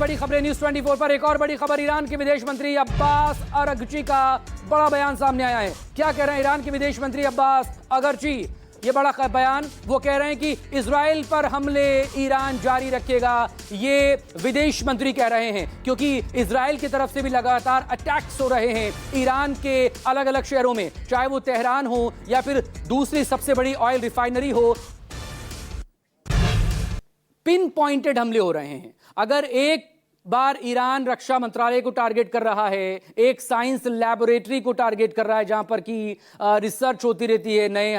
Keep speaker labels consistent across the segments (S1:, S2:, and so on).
S1: बड़ी खबरें न्यूज 24 पर। एक और बड़ी खबर, ईरान के विदेश मंत्री अब्बास अरगची का बड़ा बयान सामने आया है। क्या कह रहे हैं ईरान के विदेश मंत्री अब्बास अरगची? ये बड़ा बयान, वो कह रहे हैं कि इजराइल पर हमले ईरान जारी रखेगा। ये विदेश मंत्री कह रहे हैं क्योंकि इजराइल की तरफ से भी लगातार अटैक्स हो रहे हैं ईरान के अलग अलग शहरों में, चाहे वो तेहरान हो या फिर दूसरी सबसे बड़ी ऑयल रिफाइनरी हो। पिन पॉइंटेड हमले हो रहे हैं। अगर एक बार ईरान रक्षा मंत्रालय को टारगेट कर रहा है, एक साइंस लैबोरेटरी को टारगेट कर रहा है जहां पर कि रिसर्च होती रहती है नए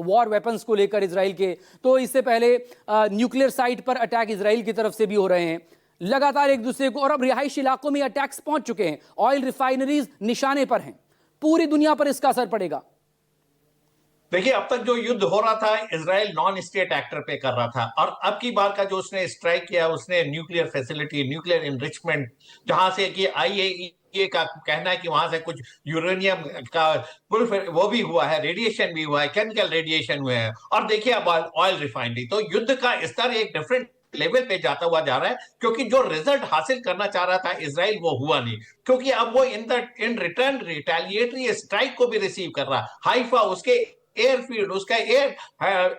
S1: वॉर वेपन्स को लेकर इजराइल के, तो इससे पहले न्यूक्लियर साइट पर अटैक इजराइल की तरफ से भी हो रहे हैं लगातार एक दूसरे को, और अब रिहायशी इलाकों में अटैक्स पहुंच चुके हैं। ऑयल रिफाइनरीज निशाने पर हैं। पूरी दुनिया पर इसका असर पड़ेगा।
S2: देखिए, अब तक जो युद्ध हो रहा था इजराइल नॉन स्टेट एक्टर पे कर रहा था, और अब की बार का जो उसने स्ट्राइक किया, उसने न्यूक्लियर फैसिलिटी, न्यूक्लियर इनरिचमेंट, जहां से कि आईएईए का कहना है कि वहां से कुछ यूरेनियम का वो भी हुआ है, रेडिएशन भी हुआ है, केमिकल रेडिएशन हुए हैं, और देखिए अब ऑयल रिफाइनरी। तो युद्ध का स्तर एक डिफरेंट लेवल पे जाता हुआ जा रहा है, क्योंकि जो रिजल्ट हासिल करना चाह रहा था इजराइल वो हुआ नहीं, क्योंकि अब वो इन रिटर्न रिटेलिएटरी स्ट्राइक को भी रिसीव कर रहा। हाइफा, उसके एयरफील्ड, उसका एयर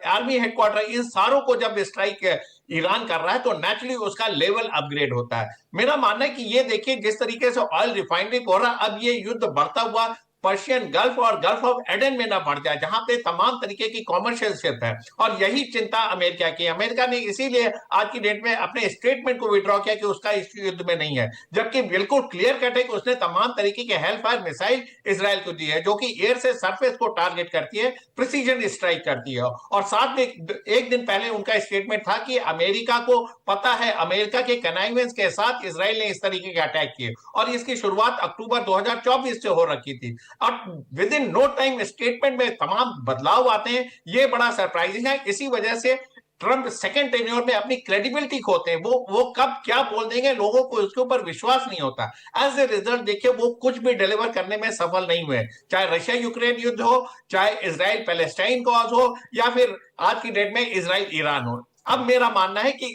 S2: आर्मी हेडक्वार्टर, इन सारों को जब स्ट्राइक ईरान कर रहा है तो नेचुरली उसका लेवल अपग्रेड होता है। मेरा मानना है कि ये देखिए जिस तरीके से ऑयल रिफाइनरी हो रहा, अब ये युद्ध बढ़ता हुआ पर्शियन गल्फ और गल्फ ऑफ एडन में ना बढ़ जाए, जहां पे तमाम तरीके की कॉमर्शियल शिप है। और यही चिंता अमेरिका की। अमेरिका ने इसीलिए आज की डेट में अपने स्टेटमेंट को विड्रॉ किया कि उसका इस युद्ध में नहीं है, जबकि बिल्कुल क्लियर कट है कि उसने तमाम तरीके के हेलफायर मिसाइल इजराइल को दी है, जो कि एयर से सरफेस को टारगेट करती है, प्रिसीजन स्ट्राइक करती है। और साथ में एक दिन पहले उनका स्टेटमेंट था कि अमेरिका को पता है, अमेरिका के कनाइवेंस के साथ इजराइल ने इस तरीके के अटैक किए, और इसकी शुरुआत अक्टूबर 2024 से हो रखी थी। और within no time statement में तमाम बदलाव आते हैं, ये बड़ा सरप्राइजिंग है। इसी वजह से ट्रंप सेकंड टेन्योर में अपनी क्रेडिबिलिटी खोते हैं। वो कब क्या बोल देंगे, लोगों को उसके ऊपर विश्वास नहीं होता। एज ए रिजल्ट देखिए वो कुछ भी डिलीवर करने में सफल नहीं हुए, चाहे रशिया यूक्रेन युद्ध हो, चाहे इजराइल पैलेस्टाइन कॉज हो, या फिर आज की डेट में इजराइल ईरान हो। अब मेरा मानना है कि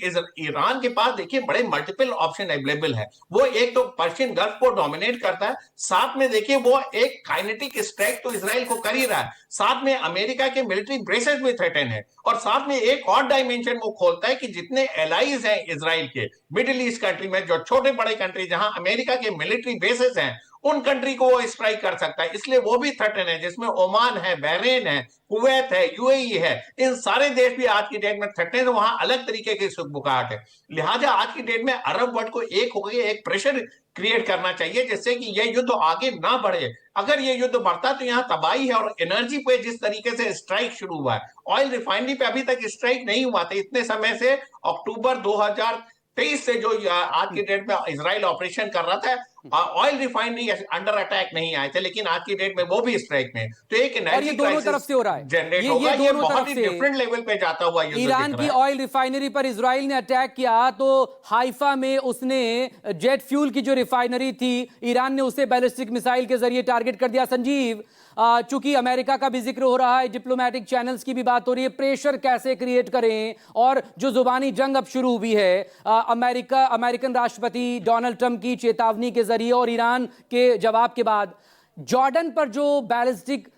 S2: ईरान के पास देखिए बड़े मल्टीपल ऑप्शन अवेलेबल है। वो एक तो पर्शियन गल्फ को डोमिनेट करता है, साथ में देखिए वो एक काइनेटिक स्ट्राइक तो इजराइल को कर ही रहा है, साथ में अमेरिका के मिलिट्री बेसेस भी थ्रेटन है, और साथ में एक और डायमेंशन वो खोलता है कि जितने एलाइज हैं इजराइल के मिडिल ईस्ट कंट्री में, जो छोटे बड़े कंट्री जहां अमेरिका के मिलिट्री बेसेस हैं, उन कंट्री को वो स्ट्राइक कर सकता है। इसलिए वो भी थ्रेटन है, जिसमें ओमान है, बहरीन है, कुवैत है, यूएई है। इन सारे देश भी आज की डेट में थ्रेटन है, वहां अलग तरीके की सुखबुकाहट है। लिहाजा आज की डेट में अरब वर्ल्ड को एक होकर एक प्रेशर क्रिएट करना चाहिए, जिससे कि यह युद्ध आगे ना बढ़े। अगर यह युद्ध बढ़ता तो यहां तबाही है। और एनर्जी पे जिस तरीके से स्ट्राइक शुरू हुआ है, ऑयल रिफाइनरी पे अभी तक स्ट्राइक नहीं हुआ था इतने समय से। अक्टूबर 2023 से जो आज की डेट में इजराइल ऑपरेशन कर रहा था, ऑयल रिफाइनरी अंडर अटैक नहीं आए थे, लेकिन आज की डेट में वो भी स्ट्राइक में। तो एक एनर्जी
S1: दोनों तरफ से हो रहा है,
S2: जनरेट होगा, ये बहुत ही डिफरेंट लेवल पे जाता हुआ युद्ध
S1: ईरान की ऑयल रिफाइनरी पर इजराइल ने अटैक किया तो हाइफा में उसने जेट फ्यूल की जो रिफाइनरी थी, ईरान ने उसे बैलिस्टिक मिसाइल के जरिए टारगेट कर दिया। संजीव, चूंकि अमेरिका का भी जिक्र हो रहा है, डिप्लोमेटिक चैनल्स की भी बात हो रही है, प्रेशर कैसे क्रिएट करें, और जो जुबानी जंग अब शुरू हुई है अमेरिकन राष्ट्रपति डोनाल्ड ट्रंप की चेतावनी के जरिए और ईरान के जवाब के बाद, जॉर्डन पर जो बैलिस्टिक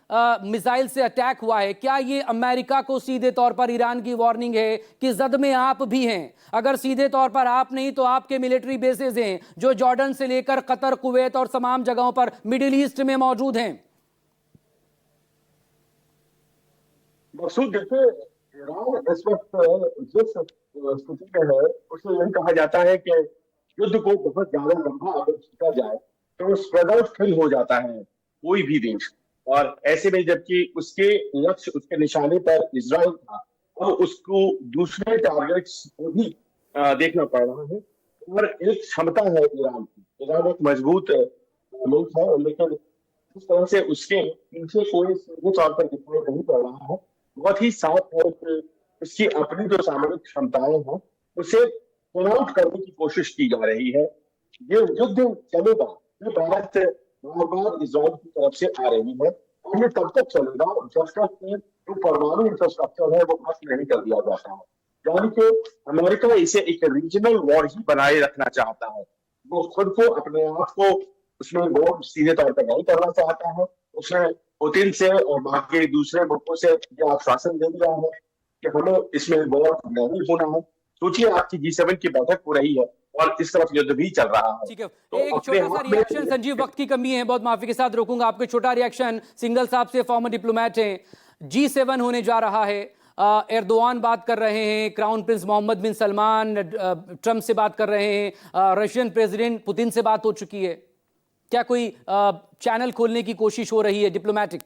S1: मिसाइल से अटैक हुआ है, क्या ये अमेरिका को सीधे तौर पर ईरान की वार्निंग है कि जद में आप भी हैं? अगर सीधे तौर पर आप नहीं तो आपके मिलिट्री बेसेस हैं जो जॉर्डन से लेकर कतर, कुवैत और तमाम जगहों पर मिडिल ईस्ट में मौजूद हैं।
S3: मकसूद देखिए, ईरान इस वक्त जिस स्थिति में है, उसमें यही कहा जाता है कि युद्ध को बहुत ज्यादा लंबा अगर खींचा जाए तो स्प्रेड आउट फिल हो जाता है कोई भी देश। और ऐसे में जबकि उसके लक्ष्य, उसके निशाने पर इजराइल था, तो उसको दूसरे टारगेट्स को भी देखना पड़ रहा है। और एक क्षमता है ईरान की, ईरान एक मजबूत मुल्क है, लेकिन इस तरह से उसके पीछे कोई सीधे तौर पर दिखाई नहीं पड़ रहा है। बहुत ही साफ है कि उसकी अपनी जो सामरिक क्षमताएं हैं उसे पुल आउट करने की कोशिश की जा रही है। ये युद्ध चलेगा, ये बात बार बार इजराइल की तरफ से आ रही है, और ये तब तक चलेगा जब तक कि जो परमाणु इंफ्रास्ट्रक्चर है वो खत्म नहीं कर दिया जाता है। यानी कि अमेरिका इसे एक रीजनल वॉर ही बनाए रखना चाहता है। वो खुद को अपने आप को उसमें वॉर सीधे तौर पर नहीं करना चाहता है। उसने पुतिन से और बाकी दूसरे मुल्कों से यह आश्वासन दे दिया है कि हमें इसमें वॉर नहीं होना है। सोचिए, आपकी G7 की बैठक हो रही है और इस तरफ युद्ध भी चल रहा है।
S1: ठीक है,
S3: तो
S1: एक
S3: अपने
S1: छोटा सा
S3: आप में
S1: रिएक्शन संजीव, वक्त की कमी है, बहुत माफी के साथ रोकूंगा आपके, छोटा रिएक्शन सिंगल साहब से, फॉर्मर डिप्लोमेट हैं। G7 होने जा रहा है, एर्दोआन बात कर रहे हैं, क्राउन प्रिंस मोहम्मद बिन सलमान ट्रंप से बात कर रहे हैं, रशियन प्रेसिडेंट पुतिन से बात हो चुकी है। क्या कोई चैनल खोलने की कोशिश हो रही है डिप्लोमेटिक?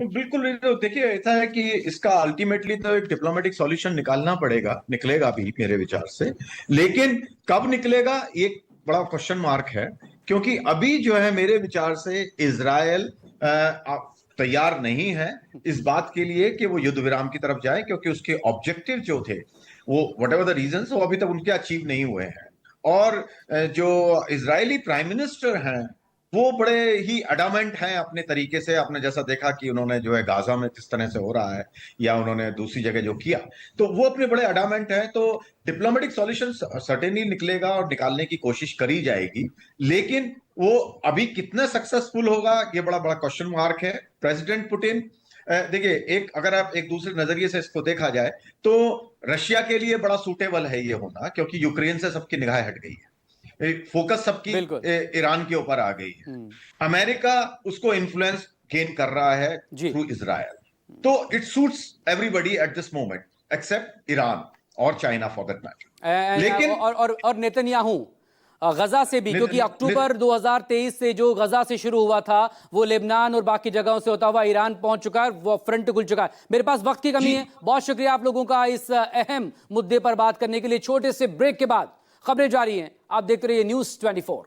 S4: बिल्कुल, तो देखिए ऐसा है कि इसका अल्टीमेटली तो एक डिप्लोमेटिक सॉल्यूशन निकलेगा भी मेरे विचार से, लेकिन कब निकलेगा एक बड़ा क्वेश्चन मार्क है, क्योंकि अभी जो है मेरे विचार से इजराइल तैयार नहीं है इस बात के लिए कि वो युद्ध विराम की तरफ जाए, क्योंकि उसके ऑब्जेक्टिव जो थे वो वट एवर द रीजंस वो अभी तक उनके अचीव नहीं हुए हैं। और जो इजरायली प्राइम मिनिस्टर हैं वो बड़े ही अडामेंट हैं अपने तरीके से। आपने जैसा देखा कि उन्होंने जो है गाजा में किस तरह से हो रहा है, या उन्होंने दूसरी जगह जो किया, तो वो अपने बड़े अडामेंट हैं। तो डिप्लोमेटिक सॉल्यूशन सर्टेनली निकलेगा और निकालने की कोशिश करी जाएगी, लेकिन वो अभी कितना सक्सेसफुल होगा ये बड़ा बड़ा क्वेश्चन मार्क है। प्रेसिडेंट पुतिन, देखिए, अगर आप एक दूसरे नजरिए से इसको देखा जाए तो रशिया के लिए बड़ा सूटेबल है ये होना, क्योंकि यूक्रेन से सबकी निगाह हट गई है, फोकस सबकी ईरान के ऊपर आ गई है। अमेरिका उसको इन्फ्लुएंस गेन कर रहा है थ्रू इजराइल, तो it suits everybody at this moment except Iran और चाइना फॉर दैट मैटर। लेकिन
S1: और नेतन्याहू गजा से भी, क्योंकि अक्टूबर 2023 से जो गजा से शुरू हुआ था वो लेबनान और बाकी जगहों से होता हुआ ईरान पहुंच चुका है, वो फ्रंट खुल चुका है। मेरे पास वक्त की कमी है, बहुत शुक्रिया आप लोगों का इस अहम मुद्दे पर बात करने के लिए। छोटे से ब्रेक के बाद खबरें जारी हैं, आप देखते रहिए न्यूज़ 24।